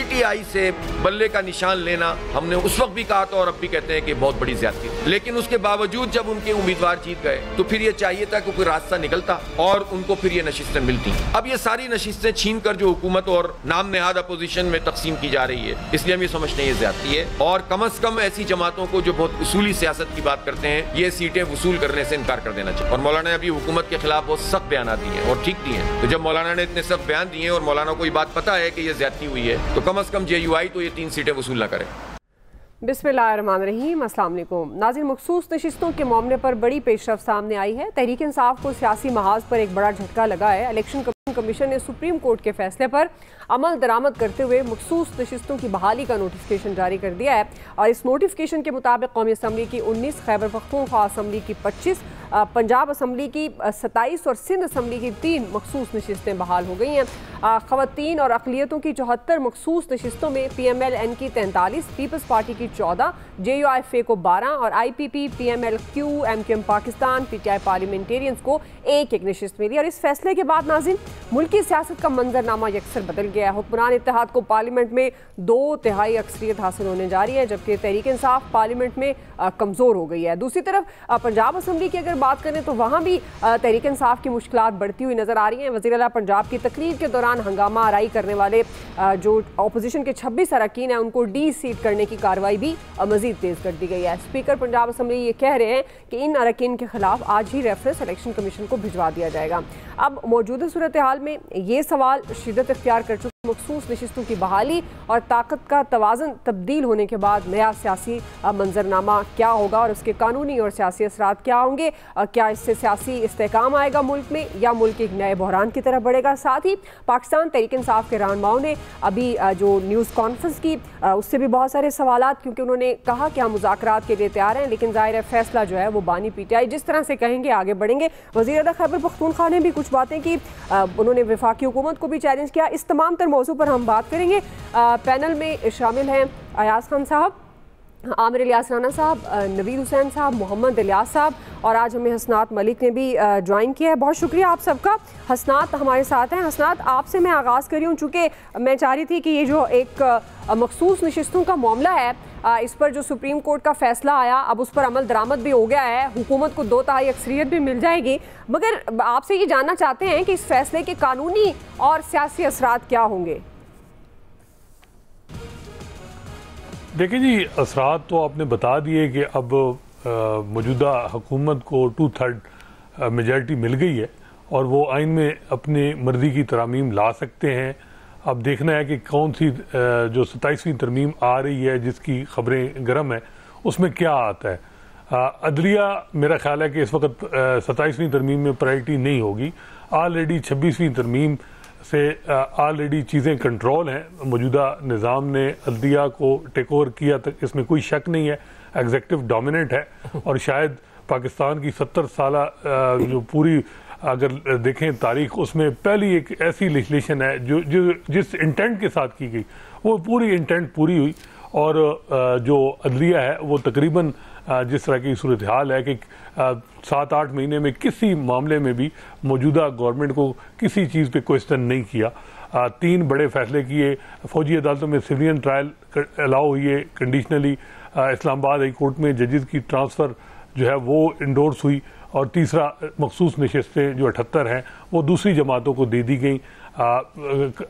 پی T آئی سے بلے کا نشان لینا ہم نے اس وقت بھی کہا تھا اور اب بھی کہتے ہیں کہ بہت بڑی زیادتی تھی، لیکن اس کے باوجود جب ان کے امیدوار جیت گئے تو پھر یہ چاہیے تھا کہ کوئی راستہ نکلتا اور ان کو پھر یہ نشستیں ملتی۔ اب یہ ساری نشستیں چھین کر جو حکومت اور نام نہاد اپوزیشن میں تقسیم کی جا رہی ہے، اس لیے ہم یہ سمجھتے ہیں یہ زیادتی ہے، اور کم از کم ایسی جماعتوں کو جو بہت اصولی سیاست کی بات کرتے ہیں یہ سیٹیں وصول کرنے سے انکار کر دینا چاہیے۔ اور مولانا نے ابھی حکومت کے خلاف بہت سخت بیانات دیے ہیں اور ٹھیک دیے ہیں، تو جب مولانا نے اتنے سخت بیان دیے اور مولانا کو یہ بات پتہ ہے کہ یہ زیادتی ہوئی ہے تو کم از کم جے یو آئی تو یہ 3 سیٹیں وصول نہ کرے۔ بسم اللہ الرحمن الرحیم، السلام علیکم ناظرین۔ مخصوص نشستوں کے معاملے پر بڑی پیش رفت سامنے آئی ہے۔ تحریک انصاف کو سیاسی محاذ پر ایک بڑا جھٹکا لگا ہے۔ الیکشن کمیشن نے سپریم کورٹ کے فیصلے پر عمل درآمد کرتے ہوئے مخصوص نشستوں کی بحالی کا نوٹیفکیشن جاری کر دیا ہے، اور اس نوٹیفکیشن کے مطابق قومی اسمبلی کی 19، خیبر پختونخوا اسمبلی کی 25، پنجاب اسمبلی کی 27 اور سندھ اسمبلی کی 3 مخصوص نشستیں بحال ہو گئی ہیں۔ خواتین اور اقلیتوں کی 74 مخصوص نشستوں میں پی ایم ایل این کی 43، پیپلز پارٹی کی 14، جے یو ایف اے کو 12 اور I P P, P M L Q, M Q M Pakistan, P T I parliamentarians کو ایک نشست ملی۔ اور اس فیصلے کے بعد ناظرین ملکی سیاست کا منظرنامہ یکسر بدل گیا ہے۔ حکمران اتحاد کو پارلیمنٹ میں 2/3 اکثریت حاصل ہونے جا رہی ہے، جبکہ تحریک انصاف پارلیمنٹ میں کمزور ہو گئی ہے۔ دوسری طرف پنجاب اسمبلی کی اگر بات کریں تو وہاں بھی تحریک انصاف کی مشکلات بڑھتی ہوئی نظر آ رہی ہیں۔ وزیر اعلیٰ پنجاب کی تقریر کے دوران ہنگامہ آرائی کرنے والے جو اپوزیشن کے 26 اراکین ہیں ان کو ڈی سیٹ کرنے کی کارروائی بھی مزید تیز کر دی گئی ہے۔ اسپیکر پنجاب اسمبلی یہ کہہ رہے ہیں کہ ان اراکین کے خلاف آج ہی ریفرنس الیکشن کمیشن کو بھجوا دیا جائے گا۔ اب موجودہ صورتحال میں یہ سوال شدت اختیار کر چکے مخصوص نشستوں کی بحالی اور طاقت کا توازن تبدیل ہونے کے بعد نیا سیاسی منظرنامہ کیا ہوگا اور اس کے قانونی اور سیاسی اثرات کیا ہوں گے؟ کیا اس سے سیاسی استحکام آئے گا ملک میں یا ملک ایک نئے بحران کی طرف بڑھے گا؟ ساتھ ہی پاکستان تحریک انصاف کے رہنماؤں نے ابھی جو نیوز کانفرنس کی اس سے بھی بہت سارے سوالات، کیونکہ انہوں نے کہا کہ ہم مذاکرات کے لیے تیار ہیں، لیکن ظاہر ہے فیصلہ جو ہے وہ بانی پی ٹی آئی جس طرح سے کہیں گے آگے بڑھیں گے۔ وزیر اعلیٰ خیبر پختونخوا نے بھی کچھ باتیں کی، انہوں نے وفاقی حکومت کو بھی چیلنج کیا۔ اس تمام تر موضوع پر ہم بات کریں گے۔ پینل میں شامل ہیں ایاز خان صاحب، عامر الیاس رانا صاحب، نوید حسین صاحب، محمد الیاس صاحب، اور آج ہمیں حسنات ملک نے بھی جوائن کیا ہے۔ بہت شکریہ آپ سب کا۔ حسنات ہمارے ساتھ ہیں۔ حسنات، آپ سے میں آغاز کر رہی ہوں، چونکہ میں چاہ رہی تھی کہ یہ جو ایک مخصوص نشستوں کا معاملہ ہے اس پر جو سپریم کورٹ کا فیصلہ آیا، اب اس پر عمل درآمد بھی ہو گیا ہے، حکومت کو 2/3 اکثریت بھی مل جائے گی، مگر آپ سے یہ جاننا چاہتے ہیں کہ اس فیصلے کے قانونی اور سیاسی اثرات کیا ہوں گے؟ دیکھیں جی، اثرات تو آپ نے بتا دیے کہ اب موجودہ حکومت کو 2/3 میجارٹی مل گئی ہے اور وہ آئین میں اپنی مرضی کی ترامیم لا سکتے ہیں۔ اب دیکھنا ہے کہ کون سی جو 27ویں ترمیم آ رہی ہے جس کی خبریں گرم ہیں اس میں کیا آتا ہے۔ عدلیہ میرا خیال ہے کہ اس وقت 27ویں ترمیم میں پرائرٹی نہیں ہوگی۔ آلریڈی 26ویں ترمیم سے آلریڈی چیزیں کنٹرول ہیں، موجودہ نظام نے عدلیہ کو ٹیک اوور کیا، اس میں کوئی شک نہیں ہے، ایگزیکٹو ڈومیننٹ ہے، اور شاید پاکستان کی 70 سالہ جو پوری اگر دیکھیں تاریخ، اس میں پہلی ایک ایسی لیجسلیشن ہے جو جس انٹینٹ کے ساتھ کی گئی وہ پوری انٹینٹ پوری ہوئی، اور جو عدلیہ ہے وہ تقریباً جس طرح کی صورتحال ہے کہ 7-8 مہینے میں کسی معاملے میں بھی موجودہ گورنمنٹ کو کسی چیز پہ کوئسچن نہیں کیا۔ 3 بڑے فیصلے کیے، فوجی عدالتوں میں سویلین ٹرائل الاؤ ہوئی ہے کنڈیشنلی، اسلام آباد ہائی کورٹ میں ججز کی ٹرانسفر جو ہے وہ انڈورس ہوئی، اور تیسرا مخصوص نشستیں جو 78 ہیں وہ دوسری جماعتوں کو دے دی گئیں۔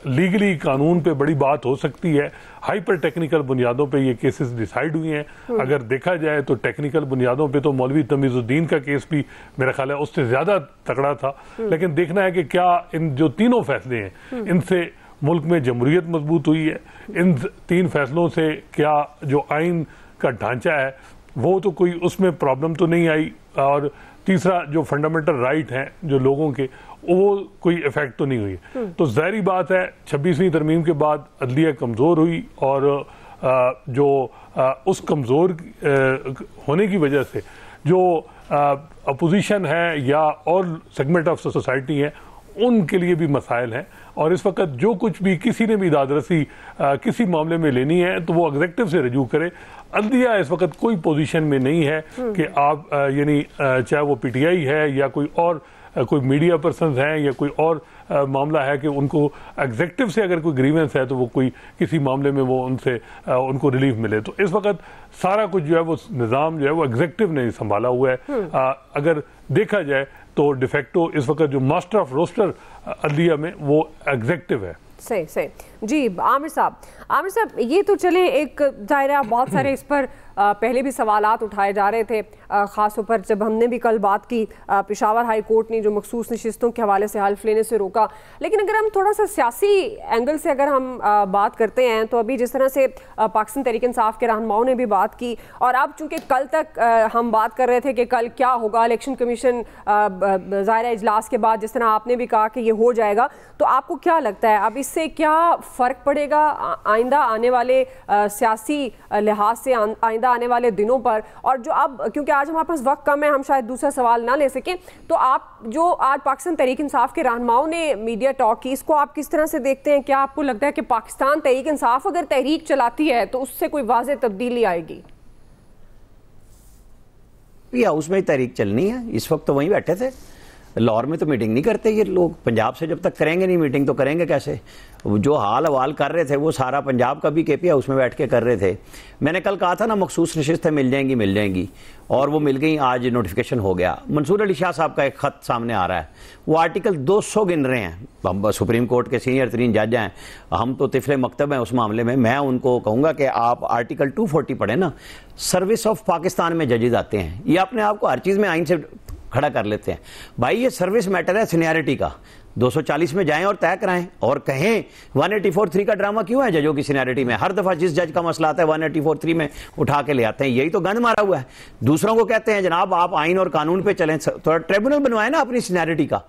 لیگلی قانون پہ بڑی بات ہو سکتی ہے، ہائپر ٹیکنیکل بنیادوں پہ یہ کیسز ڈیسائیڈ ہوئی ہیں۔ اگر دیکھا جائے تو ٹیکنیکل بنیادوں پہ تو مولوی تمیز الدین کا کیس بھی میرا خیال ہے اس سے زیادہ تکڑا تھا، لیکن دیکھنا ہے کہ کیا ان جو تینوں فیصلے ہیں ان سے ملک میں جمہوریت مضبوط ہوئی ہے، ان 3 فیصلوں سے کیا جو آئین کا ڈھانچہ ہے وہ تو کوئی اس میں پرابلم تو نہیں آئی، اور تیسرا جو فنڈامنٹل رائٹ ہیں جو لوگوں کے وہ کوئی افیکٹ تو نہیں ہوئی۔ تو ظاہری بات ہے 26ویں ترمیم کے بعد عدلیہ کمزور ہوئی، اور جو اس کمزور ہونے کی وجہ سے جو اپوزیشن ہے یا اور سیگمنٹ آف سوسائٹی ہیں ان کے لیے بھی مسائل ہیں، اور اس وقت جو کچھ بھی کسی نے بھی دادرسی کسی معاملے میں لینی ہے تو وہ ایگزیکٹو سے رجوع کرے۔ عدلیہ اس وقت کوئی پوزیشن میں نہیں ہے کہ آپ یعنی چاہے وہ پی ٹی آئی ہے یا کوئی اور کوئی میڈیا پرسنز ہیں یا کوئی اور معاملہ ہے کہ ان کو ایگزیکٹو سے اگر کوئی گریونس ہے تو وہ کوئی کسی معاملے میں وہ ان کو ریلیف ملے. تو اس وقت سارا کچھ جو ہے وہ نظام جو ہے وہ ایگزیکٹو نے سنبھالا ہوا ہے. اگر دیکھا جائے تو ڈیفیکٹو اس وقت جو ماسٹر آف روسٹر عدلیہ میں وہ ایگزیکٹو ہے. صحیح. جی عامر صاحب یہ تو چلیں ایک ظاہرہ بہت سارے اس پر پہلے بھی سوالات اٹھائے جا رہے تھے، خاص طور پر جب ہم نے بھی کل بات کی پشاور ہائی کورٹ نے جو مخصوص نشستوں کے حوالے سے حلف لینے سے روکا. لیکن اگر ہم تھوڑا سا سیاسی اینگل سے اگر ہم بات کرتے ہیں تو ابھی جس طرح سے پاکستان تحریک انصاف کے رہنماؤں نے بھی بات کی، اور اب چونکہ کل تک ہم بات کر رہے تھے کہ کل کیا ہوگا، الیکشن کمیشن ظاہرہ اجلاس کے بعد جس طرح آپ نے بھی کہا کہ یہ ہو جائے گا، تو آپ کو کیا لگتا ہے اب اس سے کیا فرق پڑے گا آئندہ آنے والے سیاسی لحاظ سے آئندہ آنے والے دنوں پر؟ اور جو اب کیونکہ آج ہمارے پاس وقت کم ہے، ہم شاید دوسرا سوال نہ لے سکیں، تو آپ جو آج پاکستان تحریک انصاف کے رہنماؤں نے میڈیا ٹاک کی، اس کو آپ کس طرح سے دیکھتے ہیں؟ کیا آپ کو لگتا ہے کہ پاکستان تحریک انصاف اگر تحریک چلاتی ہے تو اس سے کوئی واضح تبدیلی آئے گی؟ یا اس میں ہی تحریک چلنی ہے. اس وقت تو وہیں بیٹھے تھے، لاہور میں تو میٹنگ نہیں کرتے یہ لوگ. پنجاب سے جب تک کریں گے نہیں میٹنگ تو کریں گے کیسے؟ جو حال حوال کر رہے تھے وہ سارا پنجاب کا بھی کے پی ہاؤس میں بیٹھ کے کر رہے تھے. میں نے کل کہا تھا نا مخصوص نشستیں مل جائیں گی اور وہ مل گئیں. آج نوٹیفیکیشن ہو گیا. منصور علی شاہ صاحب کا ایک خط سامنے آ رہا ہے، وہ آرٹیکل 200 گن رہے ہیں. سپریم کورٹ کے سینئر ترین جج ہیں، ہم تو طفل مکتب ہیں اس معاملے میں. میں ان کو کہوں گا کہ آپ آرٹیکل 240 پڑھیں نا. سروس آف پاکستان میں ججز آتے ہیں، یہ اپنے آپ کو ہر چیز میں آئین سے کھڑا کر لیتے ہیں. بھائی یہ سروس میٹر ہے سینیارٹی کا. 240 میں جائیں اور طے کرائیں اور کہیں 184(3) کا ڈرامہ کیوں ہے ججوں کی سینیارٹی میں؟ ہر دفعہ جس جج کا مسئلہ آتا ہے 184(3) میں اٹھا کے لے آتے ہیں. یہی تو گند مارا ہوا ہے. دوسروں کو کہتے ہیں جناب آپ آئین اور قانون پہ چلیں، تھوڑا ٹریبونل بنوائیں نا اپنی سینیارٹی کا.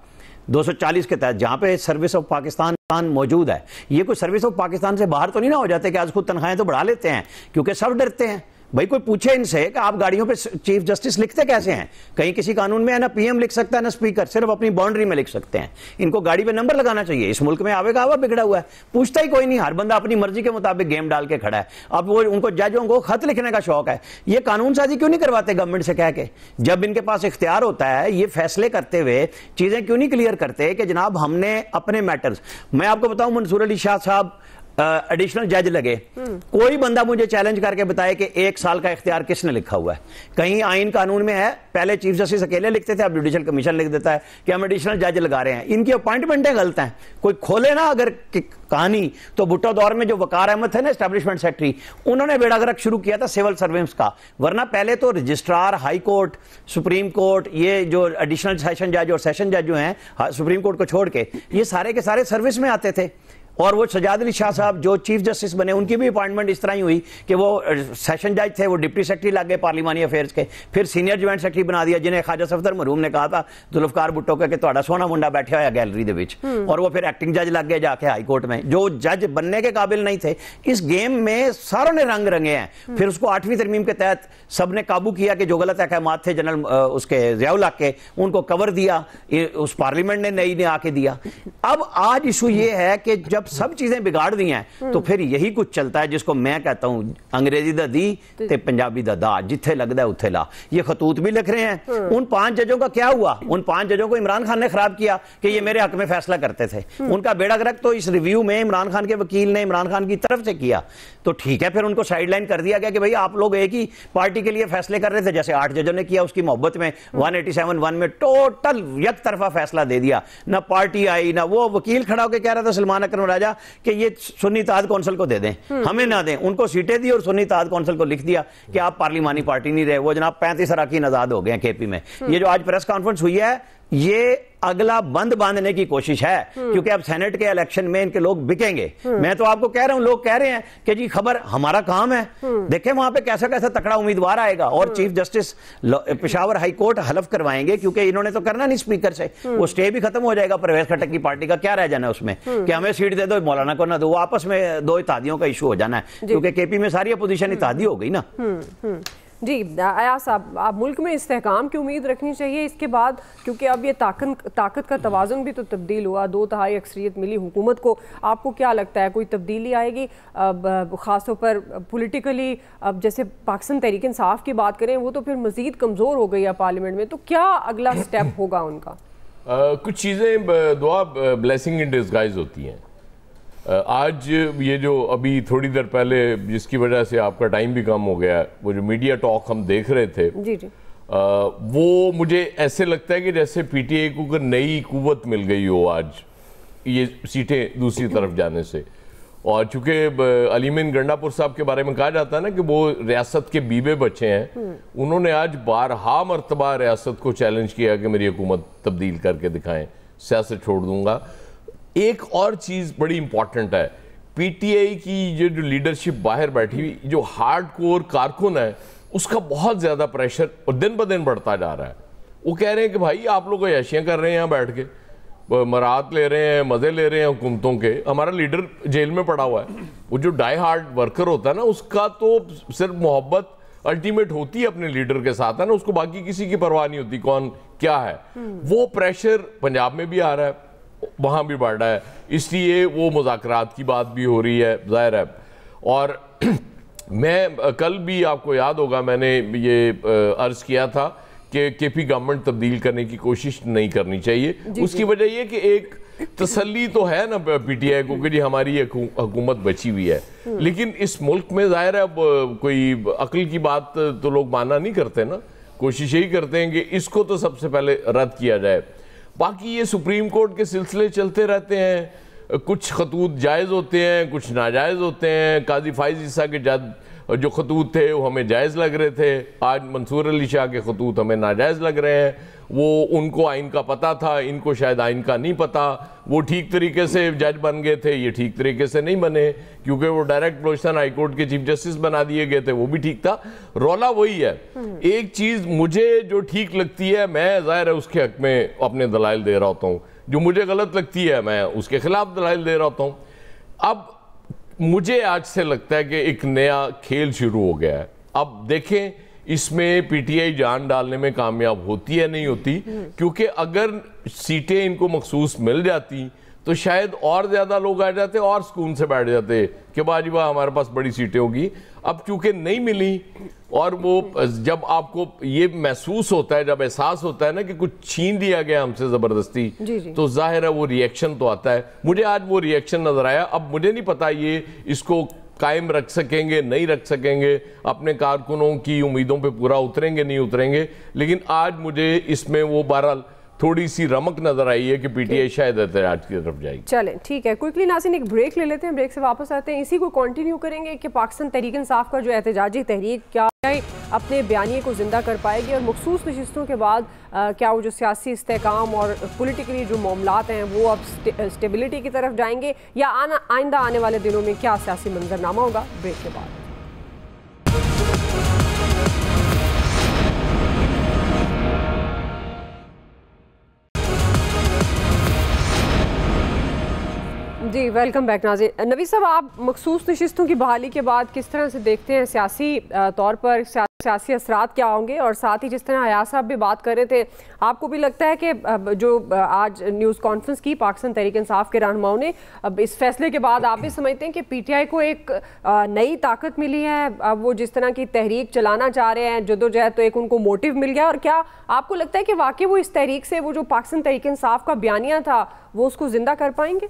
240 کے تحت جہاں پہ سروس آف پاکستان موجود ہے، یہ کوئی سروس آف پاکستان سے باہر تو نہیں نہ ہو جاتے کہ آج خود تنخواہیں تو بڑھا لیتے ہیں کیونکہ سب ڈرتے ہیں. بھائی کوئی پوچھے ان سے کہ آپ گاڑیوں پہ چیف جسٹس لکھتے کیسے ہیں؟ کہیں کسی قانون میں ہے نا پی ایم لکھ سکتا ہے نا اسپیکر، صرف اپنی باؤنڈری میں لکھ سکتے ہیں. ان کو گاڑی پہ نمبر لگانا چاہیے. اس ملک میں آوے کا آوا بگڑا ہوا ہے، پوچھتا ہی کوئی نہیں. ہر بندہ اپنی مرضی کے مطابق گیم ڈال کے کھڑا ہے. اب وہ ان کو ججوں کو خط لکھنے کا شوق ہے. یہ قانون سازی کیوں نہیں کرواتے گورنمنٹ سے کہہ کے؟ جب ان کے پاس اختیار ہوتا ہے یہ فیصلے کرتے ہوئے چیزیں کیوں نہیں کلیئر کرتے کہ جناب ہم نے اپنے میٹرز. میں آپ کو بتاؤں منصور علی شاہ صاحب ایڈیشنل جج لگے، کوئی بندہ مجھے چیلنج کر کے بتائے کہ 1 سال کا اختیار کس نے لکھا ہوا ہے؟ کہیں آئین قانون میں ہے؟ پہلے چیف جسٹس اکیلے لکھتے تھے، اب جوڈیشل کمیشن لکھ دیتا ہے کہ ہم ایڈیشنل جج لگا رہے ہیں. ان کی اپوائنٹمنٹیں غلط ہیں. کوئی کھولے نا اگر کہانی تو بھٹو دور میں جو وقار احمد تھے نا اسٹیبلشمنٹ سیکٹری، انہوں نے بیڑا گرک شروع کیا تھا سول سروینٹس کا. ورنہ پہلے تو registrar high court, supreme court, یہ جو ایڈیشنل سیشن جج اور سیشن جج جو ہیں سپریم کورٹ کو چھوڑ کے، یہ سارے کے سارے سروس میں آتے تھے. اور وہ سجاد علی شاہ صاحب جو چیف جسٹس بنے ان کی بھی اپوائنٹمنٹ اس طرح ہی ہوئی کہ وہ سیشن جج تھے، وہ ڈپٹی سیکرٹری لگ گئے پارلیمانی افیئرز کے، پھر سینئر جوائنٹ سیکرٹری بنا دیا جنہیں خواجہ صفدر مرحوم نے کہا تھا ذوالفقار بھٹو کہ تہاڈا سونا منڈا بیٹھا ہوا گیلری دے وچ. اور وہ پھر ایکٹنگ جج لگ گئے جا کے ہائی کورٹ میں، جو جج بننے کے قابل نہیں تھے. اس گیم میں ساروں نے رنگ رنگے ہیں. پھر اس کو 8ویں ترمیم کے تحت سب نے قابو کیا کہ جو غلط احکامات تھے جنرل اس کے ضیاء الحق کے، ان کو کور دیا. اس پارلیمنٹ نے نئی نے آ کے دیا. اب آج ایشو یہ ہے کہ جب سب چیزیں بگاڑ دی ہیں تو پھر یہی کچھ چلتا ہے جس کو میں کہتا ہوں انگریزی دا دی تے پنجابی دا دا، جتھے لگدا ہے اتھے لا. یہ خطوط بھی لکھ رہے ہیں. ان 5 ججوں کا کیا ہوا؟ ان 5 ججوں کو عمران خان نے خراب کیا کہ یہ میرے حق میں فیصلہ کرتے تھے. ان کا بیڑا گرک تو اس ریویو میں عمران خان کے وکیل نے عمران خان کی طرف سے کیا. تو ٹھیک ہے، پھر ان کو سائیڈ لائن کر دیا گیا کہ بھئی آپ لوگ ایک ہی پارٹی کے لیے فیصلے کر رہے تھے، جیسے 8 ججوں نے کیا اس کی محبت میں 187(1) میں ٹوٹل یک طرفہ فیصلہ دے دیا. نہ پارٹی آئی نہ وہ وکیل کھڑا ہو کے کہہ رہا تھا سلمان اکرم راجہ کہ یہ سنی اتحاد کونسل کو دے دیں، ہمیں نہ دیں. ان کو سیٹیں دی اور سنی اتحاد کونسل کو لکھ دیا کہ آپ پارلیمانی پارٹی نہیں رہے. وہ جناب 35 اراکین آزاد ہو گئے ہیں کے پی میں. یہ جو آج پریس کانفرنس ہوئی ہے یہ اگلا بند باندھنے کی کوشش ہے کیونکہ اب سینٹ کے الیکشن میں ان کے لوگ بکیں گے. میں تو آپ کو کہہ رہا ہوں، لوگ کہہ رہے ہیں کہ جی خبر ہمارا کام ہے. دیکھیں وہاں پہ کیسا کیسا تکڑا امیدوار آئے گا. اور chief justice Peshawar high court حلف کروائیں گے کیونکہ انہوں نے تو کرنا نہیں اسپیکر سے. وہ سٹے بھی ختم ہو جائے گا پرویز خٹک کی پارٹی کا. کیا رہ جانا ہے اس میں کہ ہمیں سیٹ دے دو مولانا کو نہ دو. آپس میں 2 اتحادیوں کا ایشو ہو جانا ہے کیونکہ کے پی میں ساری اپوزیشن اتحادی ہو گئی نا. جی ایاز صاحب، آپ ملک میں استحکام کی امید رکھنی چاہیے اس کے بعد، کیونکہ اب یہ طاقت کا توازن بھی تو تبدیل ہوا، 2/3 اکثریت ملی حکومت کو. آپ کو کیا لگتا ہے کوئی تبدیلی آئے گی خاص طور پر پولیٹیکلی؟ اب جیسے پاکستان تحریک انصاف کی بات کریں وہ تو پھر مزید کمزور ہو گئی ہے پارلیمنٹ میں، تو کیا اگلا سٹیپ ہوگا ان کا؟ کچھ چیزیں دعا بلیسنگ ان ڈسگائز ہوتی ہیں. آج یہ جو ابھی تھوڑی دیر پہلے جس کی وجہ سے آپ کا ٹائم بھی کم ہو گیا, وہ جو میڈیا ٹاک ہم دیکھ رہے تھے, وہ مجھے ایسے لگتا ہے کہ جیسے پی ٹی آئی کو نئی قوت مل گئی ہو آج یہ سیٹیں دوسری طرف جانے سے. اور چونکہ علیمین گنڈا پور صاحب کے بارے میں کہا جاتا ہے نا کہ وہ ریاست کے بیوے بچے ہیں, انہوں نے آج بارہا مرتبہ ریاست کو چیلنج کیا کہ میری حکومت تبدیل کر کے دکھائیں, سیاست چھوڑ دوں گا. ایک اور چیز بڑی امپورٹنٹ ہے, پی ٹی آئی کی جو لیڈرشپ باہر بیٹھی ہوئی, جو ہارڈ کور کارکن ہے, اس کا بہت زیادہ پریشر اور دن بدن بڑھتا جا رہا ہے. وہ کہہ رہے ہیں کہ بھائی آپ لوگ عیاشیاں کر رہے ہیں یہاں بیٹھ کے, مراد لے رہے ہیں, مزے لے رہے ہیں حکومتوں کے, ہمارا لیڈر جیل میں پڑا ہوا ہے. وہ جو ڈائی ہارڈ ورکر ہوتا ہے نا, اس کا تو صرف محبت الٹیمیٹ ہوتی ہے اپنے لیڈر کے ساتھ ہے نا, اس کو باقی کسی کی پرواہ نہیں ہوتی کون کیا ہے. وہ پریشر پنجاب میں بھی آ رہا ہے, وہاں بھی بڑھ رہا ہے, اس لیے وہ مذاکرات کی بات بھی ہو رہی ہے ظاہر ہے. اور میں کل بھی آپ کو یاد ہوگا میں نے یہ عرض کیا تھا کہ کے پی گورنمنٹ تبدیل کرنے کی کوشش نہیں کرنی چاہیے. اس کی وجہ یہ کہ ایک تسلی تو ہے نا پی ٹی آئی کو کہ جی ہماری حکومت بچی ہوئی ہے, لیکن اس ملک میں ظاہر ہے اب کوئی عقل کی بات تو لوگ ماننا نہیں کرتے نا, کوشش یہی کرتے ہیں کہ اس کو تو سب سے پہلے رد کیا جائے. باقی یہ سپریم کورٹ کے سلسلے چلتے رہتے ہیں, کچھ خطوط جائز ہوتے ہیں, کچھ ناجائز ہوتے ہیں. قاضی فائز عیسیٰ کے جو خطوط تھے وہ ہمیں جائز لگ رہے تھے, آج منصور علی شاہ کے خطوط ہمیں ناجائز لگ رہے ہیں. وہ ان کو آئین کا پتہ تھا, ان کو شاید آئین کا نہیں پتہ. وہ ٹھیک طریقے سے جج بن گئے تھے, یہ ٹھیک طریقے سے نہیں بنے کیونکہ وہ ڈائریکٹ بلوچستان ہائی کورٹ کے چیف جسٹس بنا دیے گئے تھے, وہ بھی ٹھیک تھا. رولا وہی ہے. ایک چیز مجھے جو ٹھیک لگتی ہے میں ظاہر ہے اس کے حق میں اپنے دلائل دے رہا ہوتا ہوں, جو مجھے غلط لگتی ہے میں اس کے خلاف دلائل دے رہا ہوتا ہوں. اب مجھے آج سے لگتا ہے کہ ایک نیا کھیل شروع ہو گیا ہے. اب دیکھیں اس میں پی ٹی آئی جان ڈالنے میں کامیاب ہوتی ہے نہیں ہوتی, کیونکہ اگر سیٹیں ان کو مخصوص مل جاتی تو شاید اور زیادہ لوگ آ جاتے اور سکون سے بیٹھ جاتے کہ باجی واہ ہمارے پاس بڑی سیٹیں ہوگی. اب چونکہ نہیں ملی, اور وہ جب آپ کو یہ محسوس ہوتا ہے, جب احساس ہوتا ہے نا کہ کچھ چھین دیا گیا ہم سے زبردستی, تو ظاہر ہے وہ ری ایکشن تو آتا ہے. مجھے آج وہ ری ایکشن نظر آیا. اب مجھے نہیں پتا یہ اس کو قائم رکھ سکیں گے نہیں رکھ سکیں گے, اپنے کارکنوں کی امیدوں پہ پورا اتریں گے نہیں اتریں گے, لیکن آج مجھے اس میں وہ بہرحال تھوڑی سی رمک نظر آئی ہے کہ پی ٹی آئی شاید احتجاج کی طرف جائے گی. چلیں ٹھیک ہے, کوئکلی ناظرین ایک بریک لے لیتے ہیں, بریک سے واپس آتے ہیں. اسی کو کنٹینیو کریں گے کہ پاکستان تحریک انصاف کا جو احتجاجی تحریک کیا اپنے بیانیے کو زندہ کر پائے گی, اور مخصوص نشستوں کے بعد کیا وہ جو سیاسی استحکام اور پولیٹیکلی جو معاملات ہیں وہ اب اسٹیبلٹی کی طرف جائیں گے, یا آئندہ آنے والے دنوں میں کیا سیاسی منظرنامہ ہوگا. بریک کے بعد جی ویلکم بیک ناظرین. نوید صاحب, آپ مخصوص نشستوں کی بحالی کے بعد کس طرح سے دیکھتے ہیں, سیاسی طور پر سیاسی اثرات کیا ہوں گے, اور ساتھ ہی جس طرح حیات صاحب بھی بات کر رہے تھے, آپ کو بھی لگتا ہے کہ جو آج نیوز کانفرنس کی پاکستان تحریک انصاف کے رہنماؤں نے, اب اس فیصلے کے بعد آپ بھی سمجھتے ہیں کہ پی ٹی آئی کو ایک نئی طاقت ملی ہے, اب وہ جس طرح کی تحریک چلانا چاہ رہے ہیں جدوجہد, تو ایک ان کو موٹیو مل گیا, اور کیا آپ کو لگتا ہے کہ واقعی وہ اس تحریک سے وہ جو پاکستان تحریک انصاف کا بیانیہ تھا وہ اس کو زندہ کر پائیں گے؟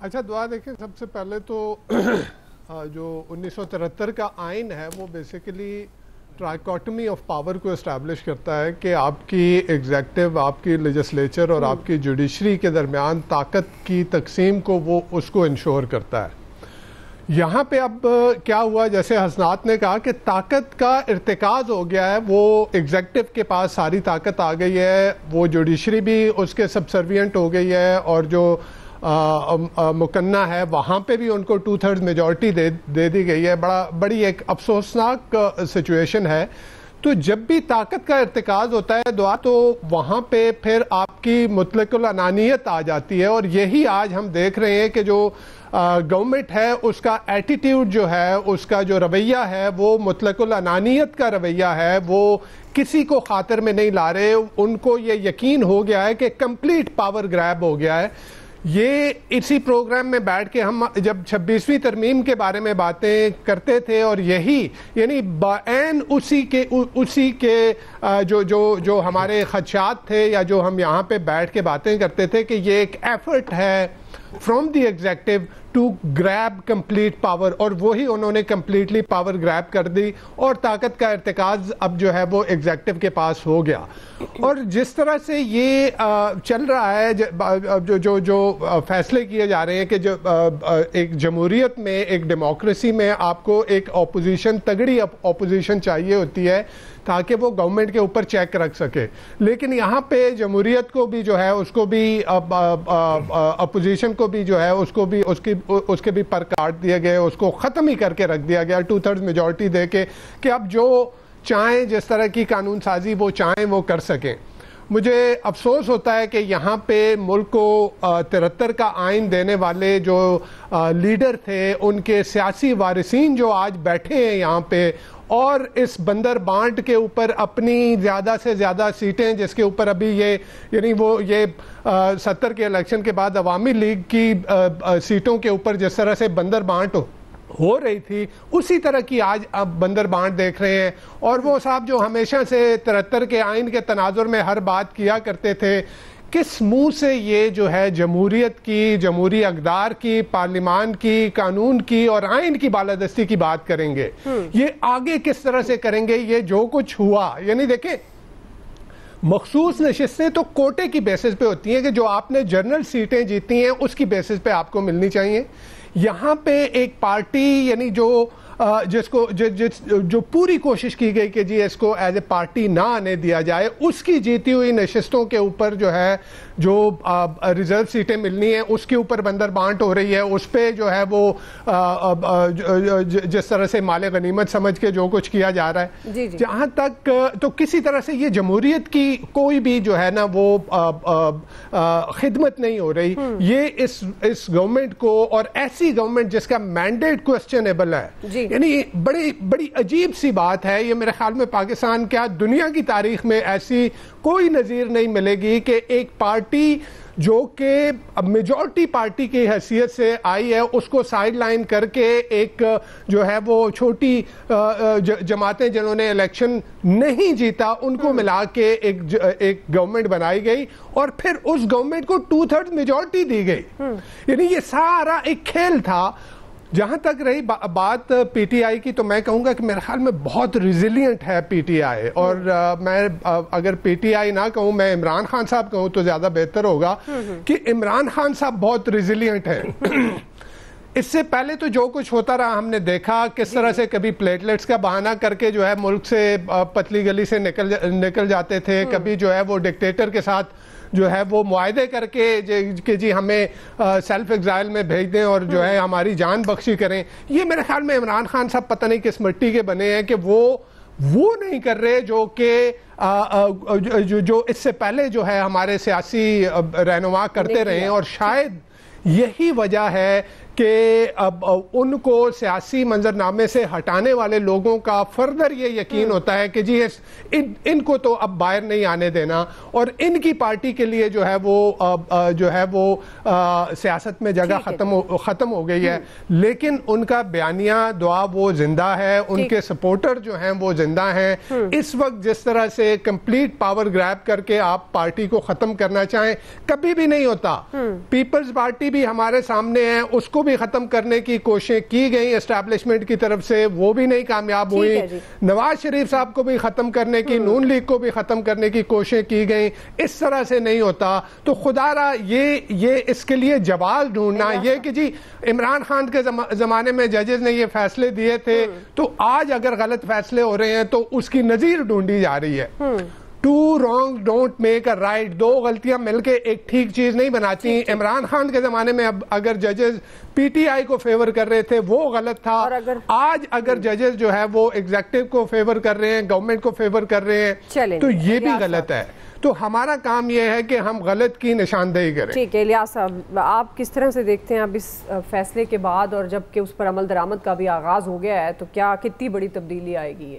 اچھا دعا دیکھیں, سب سے پہلے تو جو 1973 کا آئین ہے وہ بیسیکلی ٹرائیکوٹمی آف پاور کو اسٹیبلش کرتا ہے کہ آپ کی ایگزیکٹو, آپ کی لیجسلیچر اور آپ کی جوڈیشری کے درمیان طاقت کی تقسیم کو وہ اس کو انشور کرتا ہے. یہاں پہ اب کیا ہوا, جیسے حسنات نے کہا کہ طاقت کا ارتکاز ہو گیا ہے, وہ ایگزیکٹو کے پاس ساری طاقت آ گئی ہے, وہ جوڈیشری بھی اس کے سبسروینٹ ہو گئی ہے, اور جو مکنہ ہے وہاں پہ بھی ان کو 2/3 میجورٹی دے دی گئی ہے. بڑی ایک افسوسناک سچویشن ہے. تو جب بھی طاقت کا ارتکاز ہوتا ہے دعا, تو وہاں پہ پھر آپ کی مطلق العنانیت آ جاتی ہے, اور یہی آج ہم دیکھ رہے ہیں کہ جو گورنمنٹ ہے اس کا ایٹیٹیوڈ جو ہے, اس کا جو رویہ ہے وہ مطلق العنانیت کا رویہ ہے. وہ کسی کو خاطر میں نہیں لا رہے, ان کو یہ یقین ہو گیا ہے کہ کمپلیٹ پاور گریب ہو گیا ہے. یہ اسی پروگرام میں بیٹھ کے ہم جب 26ویں ترمیم کے بارے میں باتیں کرتے تھے اور یہی یعنی بعین اسی کے جو ہمارے خدشات تھے یا جو ہم یہاں پہ بیٹھ کے باتیں کرتے تھے کہ یہ ایک ایفرٹ ہے from the executive to grab complete power, اور وہی انہوں نے کمپلیٹلی پاور گریب کر دی اور طاقت کا ارتکاز اب جو ہے وہ ایگزیکٹو کے پاس ہو گیا. اور جس طرح سے یہ چل رہا ہے جو فیصلے کیے جا رہے ہیں کہ ایک جمہوریت میں ایک ڈیموکریسی میں آپ کو ایک اپوزیشن تگڑی اپوزیشن چاہیے ہوتی ہے تاکہ وہ گورنمنٹ کے اوپر چیک رکھ سکے، لیکن یہاں پہ جمہوریت کو بھی جو ہے اس کو بھی اپوزیشن کو بھی جو ہے اس کے بھی پر کاٹ دیے گئے، اس کو ختم ہی کر کے رکھ دیا گیا 2/3 میجورٹی دے کے کہ اب جو چاہیں جس طرح کی قانون سازی وہ چاہیں وہ کر سکیں. مجھے افسوس ہوتا ہے کہ یہاں پہ ملک کو 73 کا آئین دینے والے جو لیڈر تھے ان کے سیاسی وارثین جو آج بیٹھے ہیں یہاں پہ اور اس بندر بانٹ کے اوپر اپنی زیادہ سے زیادہ سیٹیں جس کے اوپر ابھی یہ 70 کے الیکشن کے بعد عوامی لیگ کی سیٹوں کے اوپر جس طرح سے بندر بانٹ ہو رہی تھی اسی طرح کی آج اب بندر بانٹ دیکھ رہے ہیں. اور وہ صاحب جو ہمیشہ سے 73 کے آئین کے تناظر میں ہر بات کیا کرتے تھے، کس منہ سے یہ جو ہے جمہوریت کی، جمہوری اقدار کی، پارلیمان کی، قانون کی اور آئین کی بالادستی کی بات کریں گے؟ یہ آگے کس طرح سے کریں گے؟ یہ جو کچھ ہوا، یعنی دیکھیں مخصوص نشستیں تو کوٹے کی بیسس پہ ہوتی ہیں کہ جو آپ نے جنرل سیٹیں جیتی ہیں اس کی بیسس پہ آپ کو ملنی چاہیے. یہاں پہ ایک پارٹی یعنی جو پوری کوشش کی گئی کہ جی اس کو ایز اے پارٹی نہ آنے دیا جائے، اس کی جیتی ہوئی نشستوں کے اوپر جو ہے جو ریزرو سیٹیں ملنی ہیں اس کے اوپر بندر بانٹ ہو رہی ہے. اس پہ جو ہے وہ جس طرح سے مال غنیمت سمجھ کے جو کچھ کیا جا رہا ہے، جہاں تک تو کسی طرح سے یہ جمہوریت کی کوئی بھی جو ہے نا وہ خدمت نہیں ہو رہی. یہ اس گورنمنٹ کو، اور ایسی گورنمنٹ جس کا مینڈیٹ کوسچنیبل ہے، یعنی بڑی عجیب سی بات ہے. یہ میرے خیال میں پاکستان کیا دنیا کی تاریخ میں ایسی کوئی نظیر نہیں ملے گی کہ ایک پارٹی جو کہ میجورٹی پارٹی کی حیثیت سے آئی ہے اس کو سائیڈ لائن کر کے ایک جو ہے وہ چھوٹی جماعتیں جنہوں نے الیکشن نہیں جیتا ان کو ملا کے ایک گورنمنٹ بنائی گئی اور پھر اس گورنمنٹ کو 2/3 میجورٹی دی گئی. یعنی یہ سارا ایک کھیل تھا. جہاں تک رہی بات پی ٹی آئی کی تو میں کہوں گا کہ میرے خیال میں بہت ریزیلینٹ ہے پی ٹی آئی، اور میں اگر پی ٹی آئی نہ کہوں میں عمران خان صاحب کہوں تو زیادہ بہتر ہوگا کہ عمران خان صاحب بہت ریزیلینٹ ہے. اس سے پہلے تو جو کچھ ہوتا رہا ہم نے دیکھا کس طرح سے کبھی پلیٹلیٹس کا بہانہ کر کے جو ہے ملک سے پتلی گلی سے نکل جاتے تھے، کبھی جو ہے وہ ڈکٹیٹر کے ساتھ جو ہے وہ معاہدے کر کے کہ جی ہمیں سیلف ایگزائل میں بھیج دیں اور جو ہے ہماری جان بخشی کریں. یہ میرے خیال میں عمران خان صاحب پتہ نہیں کس مٹی کے بنے ہیں کہ وہ نہیں کر رہے جو کہ جو اس سے پہلے جو ہے ہمارے سیاسی رہنما کرتے رہے ہیں. اور شاید یہی وجہ ہے کہ اب ان کو سیاسی منظرنامے سے ہٹانے والے لوگوں کا فردر یہ یقین ہوتا ہے کہ جی ان کو تو اب باہر نہیں آنے دینا، اور ان کی پارٹی کے لیے جو ہے وہ سیاست میں جگہ ختم ہو گئی ہے. لیکن ان کا بیانیہ دعا وہ زندہ ہے، ان کے سپورٹر جو ہیں وہ زندہ ہیں. اس وقت جس طرح سے کمپلیٹ پاور گریب کر کے آپ پارٹی کو ختم کرنا چاہیں کبھی بھی نہیں ہوتا. پیپلز پارٹی بھی ہمارے سامنے ہے، اس کو بھی ختم کرنے کی کوششیں کی گئی اسٹیبلشمنٹ کی طرف سے، وہ بھی نہیں کامیاب ہوئی. نواز شریف صاحب کو بھی ختم کرنے کی، نون لیگ کو بھی ختم کرنے کی کوششیں کی گئی. اس طرح سے نہیں ہوتا. تو خدا را یہ اس کے لیے جواز ڈھونڈنا یہ کہ جی عمران خان کے زمانے میں ججز نے یہ فیصلے دیے تھے تو آج اگر غلط فیصلے ہو رہے ہیں تو اس کی نظیر ڈھونڈی جا رہی ہے. Two wrong don't make a right. دو غلطیاں مل کے ایک ٹھیک چیز نہیں بناتی. عمران خان کے زمانے میں اگر ججز پی ٹی آئی کو فیور کر رہے تھے وہ غلط تھا. آج اگر ججز جو ہے وہ ایگزیکٹو کو فیور کر رہے ہیں، گورنمنٹ کو فیور کر رہے ہیں تو یہ بھی غلط ہے. تو ہمارا کام یہ ہے کہ ہم غلط کی نشاندہی کریں. ٹھیک ہے الیاس صاحب، آپ کس طرح سے دیکھتے ہیں اب اس فیصلے کے بعد اور جب کہ اس پر عمل درآمد کا بھی آغاز ہو گیا ہے تو کیا کتنی بڑی تبدیلی آئے گی؟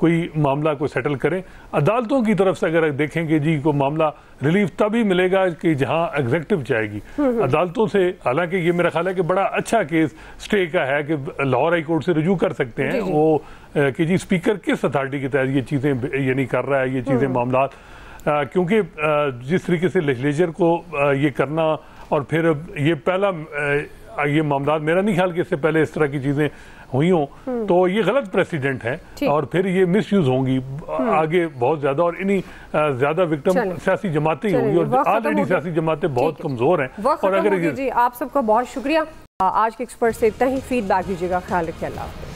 کوئی معاملہ کو سیٹل کریں. عدالتوں کی طرف سے اگر دیکھیں کہ جی کو معاملہ ریلیف تبھی ملے گا کہ جہاں ایگزیکٹو جائے گی. عدالتوں سے حالانکہ یہ میرا خیال ہے کہ بڑا اچھا کیس اسٹے کا ہے کہ لاہور ہائی کورٹ سے رجوع کر سکتے ہیں وہ کہ جی اسپیکر کس اتھارٹی کے تحت یہ چیزیں یعنی کر رہا ہے یہ چیزیں معاملات, کیونکہ جس طریقے سے لیجسلیچر کو یہ کرنا اور پھر یہ پہلا یہ معاملات میرا نہیں خیال کہ اس سے پہلے اس طرح کی چیزیں ہوئی ہوں تو یہ غلط پریسیڈنٹ ہیں اور پھر یہ مس یوز ہوں گی آگے بہت زیادہ اور انہی زیادہ وکٹم سیاسی جماعتیں ہی ہوں گی اور آلریڈی سیاسی جماعتیں بہت کمزور ہیں. اور اگر جی آپ سب کا بہت شکریہ. آج کے ایکسپرٹ سے اتنا ہی. فیڈ بیک دیجیے گا. خیال رکھیے. اللہ حافظ.